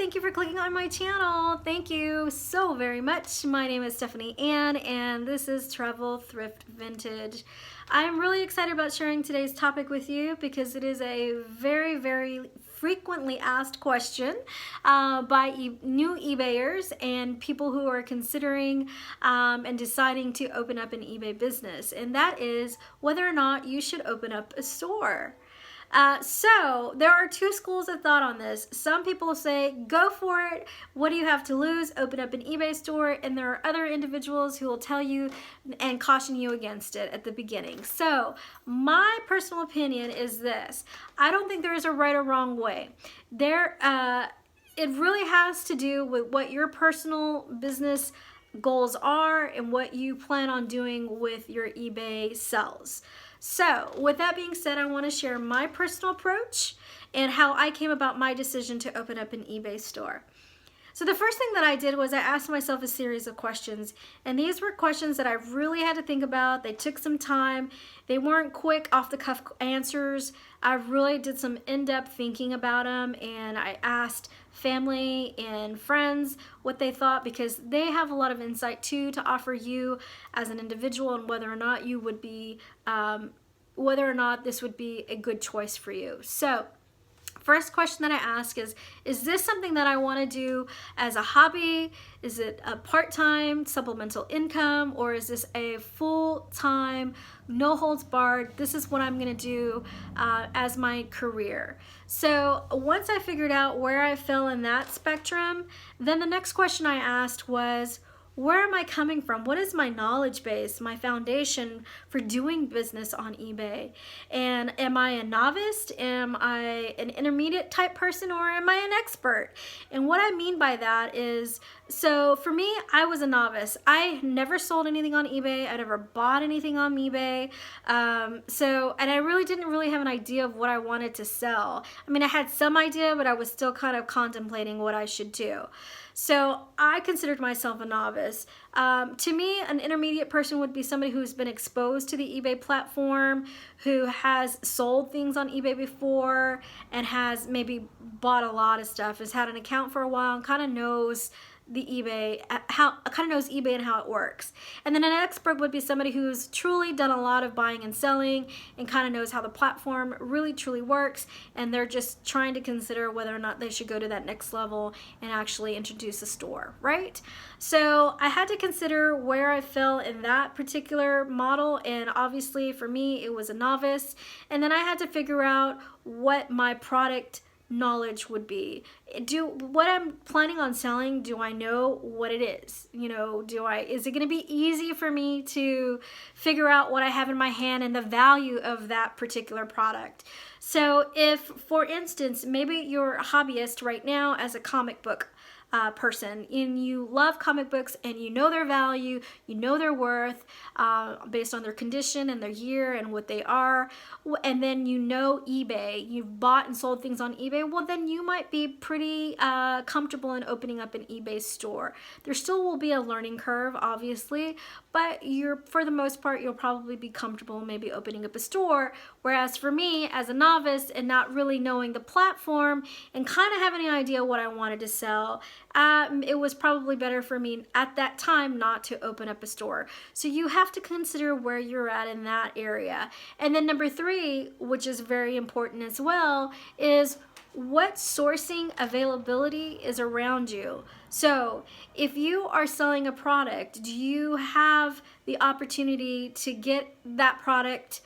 thank you for clicking on my channel. Thank you so very much. My name is Stephanie Ann, and this is Travel Thrift Vintage. I'm really excited about sharing today's topic with you because it is a very frequently asked question by new eBayers and people who are considering and deciding to open up an eBay business, and that is whether or not you should open up a store. So there are two schools of thought on this. Some people say, go for it. What do you have to lose? Open up an eBay store. And there are other individuals who will tell you and caution you against it at the beginning. So my personal opinion is this. I don't think there is a right or wrong way. It really has to do with what your personal business goals are and what you plan on doing with your eBay sales. So with that being said, I want to share my personal approach and how I came about my decision to open up an eBay store. So the first thing that I did was I asked myself a series of questions, and these were questions that I really had to think about. They took some time. They weren't quick off the cuff answers. I really did some in-depth thinking about them, and I asked family and friends what they thought because they have a lot of insight too to offer you as an individual and whether or not you would be, whether or not this would be a good choice for you. So first question that I ask is this something that I want to do as a hobby? Is it a part-time supplemental income, or is this a full-time, no holds barred, this is what I'm going to do as my career? So once I figured out where I fell in that spectrum, then the next question I asked was, where am I coming from? What is my knowledge base, my foundation for doing business on eBay? And am I a novice? Am I an intermediate type person, or am I an expert? And what I mean by that is, so for me, I was a novice. I never sold anything on eBay. I never bought anything on eBay. And I really didn't have an idea of what I wanted to sell. I mean, I had some idea, but I was still kind of contemplating what I should do. So I considered myself a novice. To me, an intermediate person would be somebody who's been exposed to the eBay platform, who has sold things on eBay before, and has maybe bought a lot of stuff, has had an account for a while, and kind of knows the eBay, eBay and how it works. And then an expert would be somebody who's truly done a lot of buying and selling and kind of knows how the platform really truly works, and they're just trying to consider whether or not they should go to that next level and actually introduce a store, right? So I had to consider where I fell in that particular model, and obviously for me it was a novice. And then I had to figure out what my product knowledge would be. What I'm planning on selling, do I know what it is? You know, is it going to be easy for me to figure out what I have in my hand and the value of that particular product? So if, for instance, maybe you're a hobbyist right now as a comic book person, and you love comic books and you know their value, you know their worth based on their condition and their year and what they are, and then you know eBay, you've bought and sold things on eBay, well then you might be pretty comfortable in opening up an eBay store. There still will be a learning curve, obviously, but for the most part you'll probably be comfortable maybe opening up a store. Whereas for me, as a novice and not really knowing the platform and kind of having an idea what I wanted to sell, it was probably better for me at that time not to open up a store. So you have to consider where you're at in that area. And then number 3, which is very important as well, is what sourcing availability is around you. So if you are selling a product, do you have the opportunity to get that product,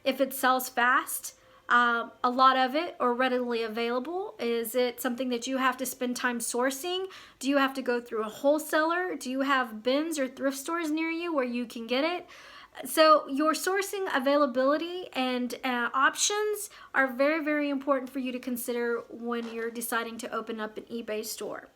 if it sells fast, a lot of it, or readily available? Is it something that you have to spend time sourcing? Do you have to go through a wholesaler? Do you have bins or thrift stores near you where you can get it? So your sourcing availability and options are very important for you to consider when you're deciding to open up an eBay store.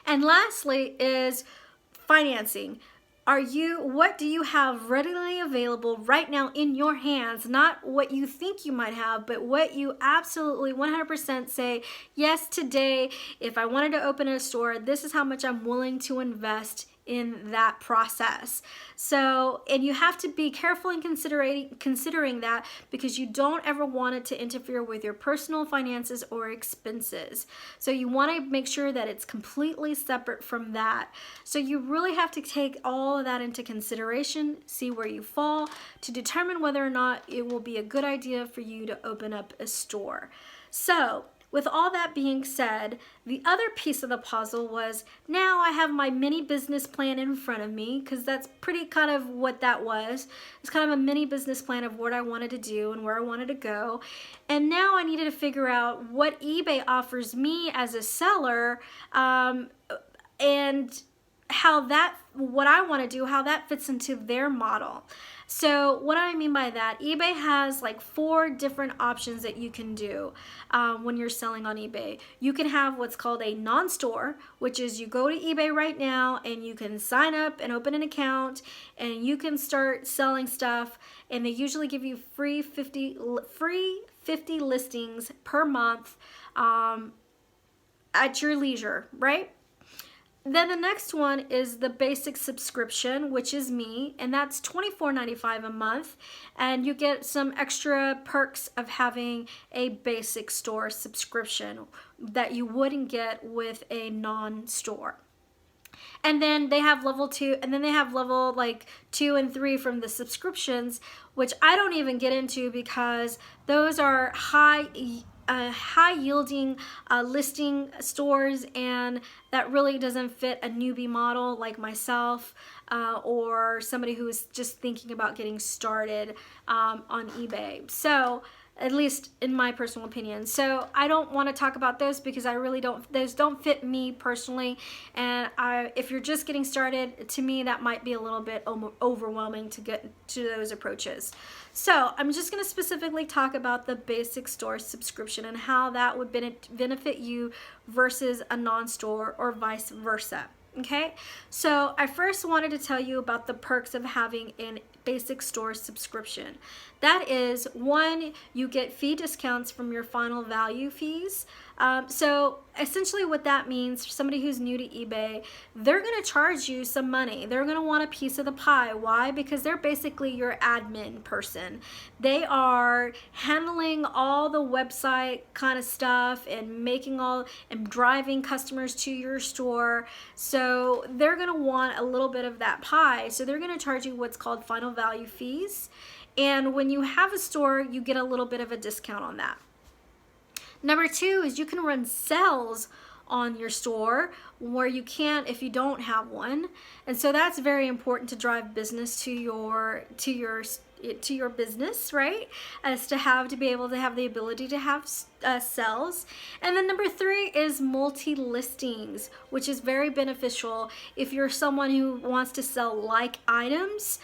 And lastly is financing. What do you have readily available right now in your hands? Not what you think you might have, but what you absolutely 100% say, yes, today, if I wanted to open a store, this is how much I'm willing to invest in that process. So, and you have to be careful in considering that, because you don't ever want it to interfere with your personal finances or expenses. So you want to make sure that it's completely separate from that. So you really have to take all of that into consideration, see where you fall, to determine whether or not it will be a good idea for you to open up a store. So with all that being said, the other piece of the puzzle was, now I have my mini business plan in front of me, because that's pretty kind of what that was. It's kind of a mini business plan of what I wanted to do and where I wanted to go. And now I needed to figure out what eBay offers me as a seller, and how that, what I want to do, how that fits into their model. So what I mean by that, eBay has like 4 different options that you can do when you're selling on eBay. You can have what's called a non-store, which is you go to eBay right now and you can sign up and open an account and you can start selling stuff, and they usually give you free 50 listings per month at your leisure, right? Then the next one is the basic subscription, which is me, and that's $24.95 a month, and you get some extra perks of having a basic store subscription that you wouldn't get with a non-store. And then they have level 2, and then they have level like 2 and 3 from the subscriptions, which I don't even get into because those are high yielding listing stores, and that really doesn't fit a newbie model like myself, or somebody who is just thinking about getting started on eBay. So at least in my personal opinion. So I don't want to talk about those because I really don't, those don't fit me personally. And if you're just getting started, to me, that might be a little bit overwhelming to get to those approaches. So I'm just going to specifically talk about the basic store subscription and how that would benefit you versus a non-store or vice versa. Okay, so I first wanted to tell you about the perks of having a basic store subscription. That is, 1, you get fee discounts from your final value fees. So essentially what that means for somebody who's new to eBay, they're going to charge you some money. They're going to want a piece of the pie. Why? Because they're basically your admin person. They are handling all the website kind of stuff and and driving customers to your store. So they're going to want a little bit of that pie. So they're going to charge you what's called final value fees. And when you have a store, you get a little bit of a discount on that. Number 2 is you can run sales on your store where you can't if you don't have one. And so that's very important to drive business to your business, right? As to be able to have the ability to have sales. And then number 3 is multi-listings, which is very beneficial if you're someone who wants to sell like items.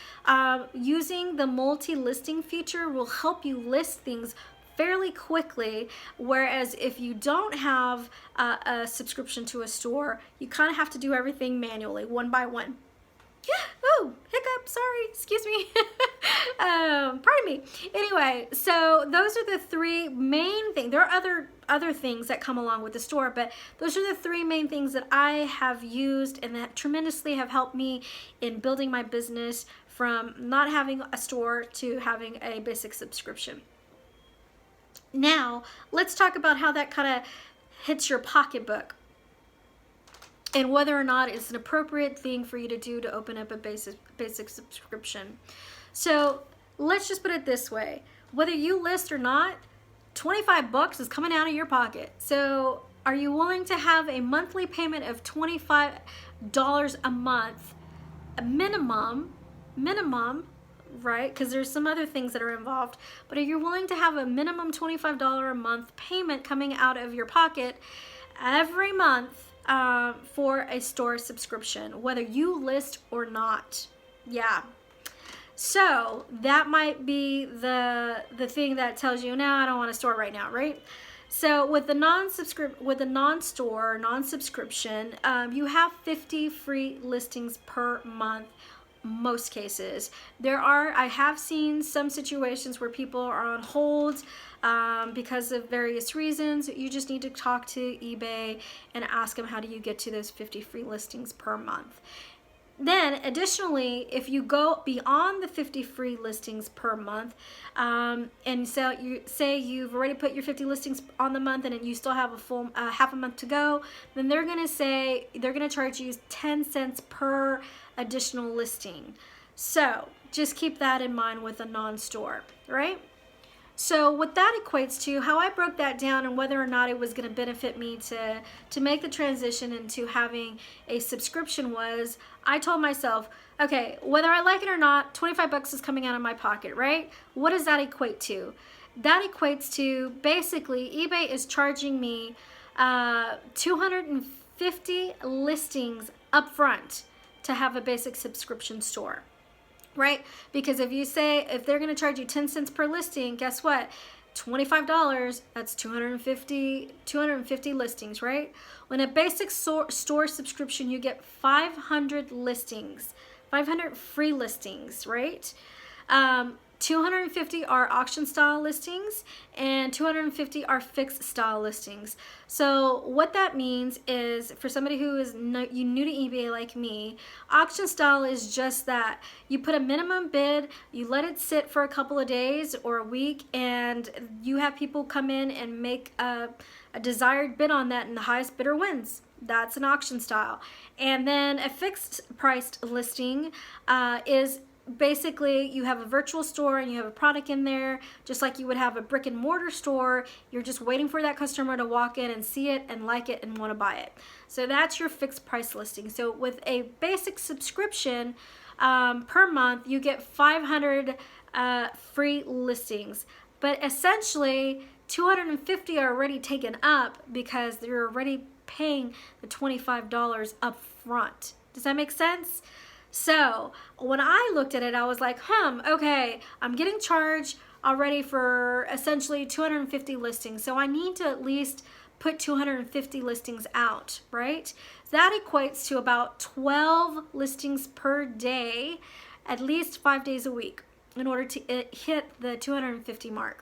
Using the multi-listing feature will help you list things fairly quickly, whereas if you don't have a subscription to a store, you kind of have to do everything manually, one by one. Oh, hiccup, sorry, excuse me. Pardon me. Anyway, so those are the 3 main things. There are other things that come along with the store, but those are the 3 main things that I have used and that tremendously have helped me in building my business from not having a store to having a basic subscription. Now, let's talk about how that kind of hits your pocketbook and whether or not it's an appropriate thing for you to do to open up a basic subscription. So let's just put it this way. Whether you list or not, $25 is coming out of your pocket. So are you willing to have a monthly payment of $25 a month, a minimum, right? Because there's some other things that are involved, but are you willing to have a minimum $25 a month payment coming out of your pocket every month for a store subscription, whether you list or not? Yeah. So that might be the thing that tells you, no, I don't want a store right now, right? So with the non-store, non-subscription, you have 50 free listings per month. Most cases. I have seen some situations where people are on hold because of various reasons. You just need to talk to eBay and ask them, how do you get to those 50 free listings per month? then additionally, if you go beyond the 50 free listings per month, and so you say you've already put your 50 listings on the month and you still have a full half a month to go, then they're going to charge you 10 cents per additional listing. So just keep that in mind with a non-store, right? So what that equates to, how I broke that down and whether or not it was going to benefit me to make the transition into having a subscription was, I told myself, okay, whether I like it or not, 25 bucks is coming out of my pocket, right? What does that equate to? That equates to basically eBay is charging me 250 listings up front to have a basic subscription store. Right? Because if they're going to charge you 10 cents per listing, guess what? $25, that's 250 listings, right? When a basic store subscription, you get 500 listings, 500 free listings, right? 250 are auction style listings and 250 are fixed style listings. So what that means is, for somebody who is new to eBay like me, auction style is just that. You put a minimum bid, you let it sit for a couple of days or a week, and you have people come in and make a desired bid on that, and the highest bidder wins. That's an auction style. And then a fixed priced listing is basically you have a virtual store and you have a product in there, just like you would have a brick and mortar store. You're just waiting for that customer to walk in and see it and like it and want to buy it. So that's your fixed price listing. So with a basic subscription per month, you get 500 free listings. But essentially, 250 are already taken up because you're already paying the $25 up front. Does that make sense? So when I looked at it, I was like, okay, I'm getting charged already for essentially 250 listings. So I need to at least put 250 listings out, right? That equates to about 12 listings per day, at least 5 days a week, in order to hit the 250 mark.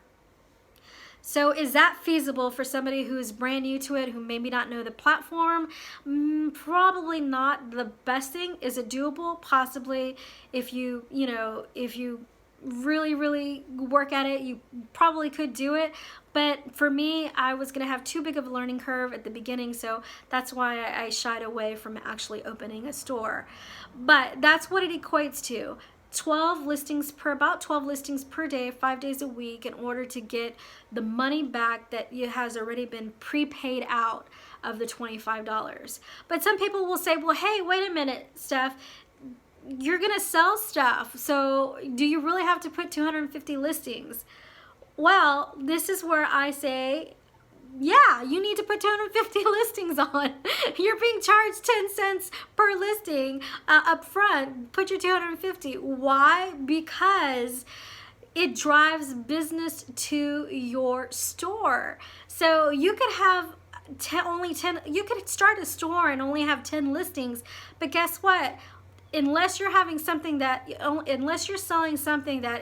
So is that feasible for somebody who is brand new to it, who maybe not know the platform? Probably not. The best thing, is it doable? Possibly. If you really work at it, you probably could do it. But for me, I was going to have too big of a learning curve at the beginning, so that's why I shied away from actually opening a store. But that's what it equates to. About 12 listings per day, 5 days a week, in order to get the money back that has already been prepaid out of the $25. But some people will say, well, hey, wait a minute, Steph, you're gonna sell stuff, so do you really have to put 250 listings? Well, this is where I say, yeah, you need to put 250 listings on. You're being charged 10 cents per listing up front. Put your 250. Why? Because it drives business to your store. So you could have only 10, you could start a store and only have 10 listings, but guess what? Unless you're selling something that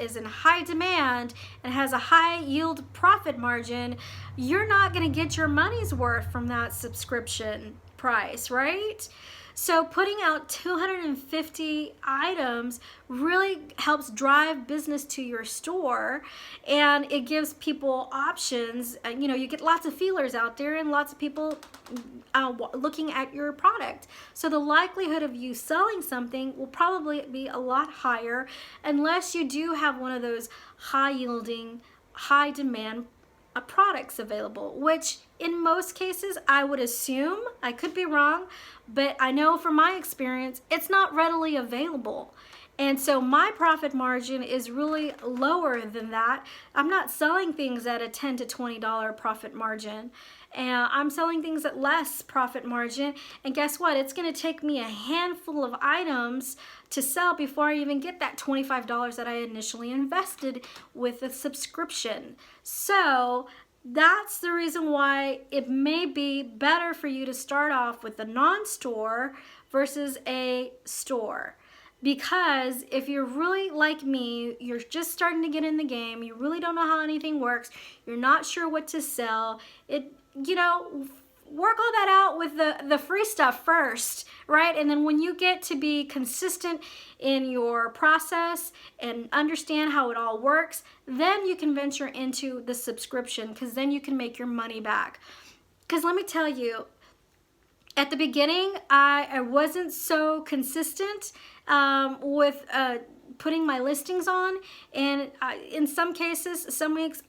is in high demand and has a high yield profit margin, you're not going to get your money's worth from that subscription price, right? So putting out 250 items really helps drive business to your store, and it gives people options. You get lots of feelers out there and lots of people looking at your product. So the likelihood of you selling something will probably be a lot higher, unless you do have one of those high yielding, high demand products available, which in most cases I would assume, I could be wrong, but I know from my experience it's not readily available. And so my profit margin is really lower than that. I'm not selling things at a $10 to $20 profit margin. And I'm selling things at less profit margin. And guess what? It's going to take me a handful of items to sell before I even get that $25 that I initially invested with a subscription. So that's the reason why it may be better for you to start off with a non-store versus a store. Because if you're really like me, you're just starting to get in the game, you really don't know how anything works, you're not sure what to sell, work all that out with the free stuff first, right? And then when you get to be consistent in your process and understand how it all works, then you can venture into the subscription, because then you can make your money back. Because let me tell you, at the beginning, I wasn't so consistent with putting my listings on, and in some cases, some weeks,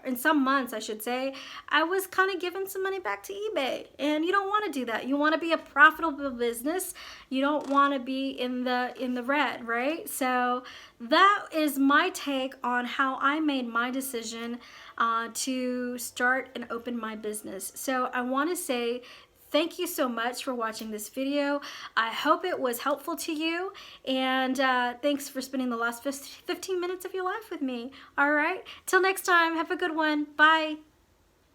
in some months I should say, I was kind of giving some money back to eBay, and you don't want to do that. You want to be a profitable business. You don't want to be in the red, right? So that is my take on how I made my decision to start and open my business. So I want to say thank you so much for watching this video. I hope it was helpful to you, and thanks for spending the last 15 minutes of your life with me. All right, till next time, have a good one. Bye.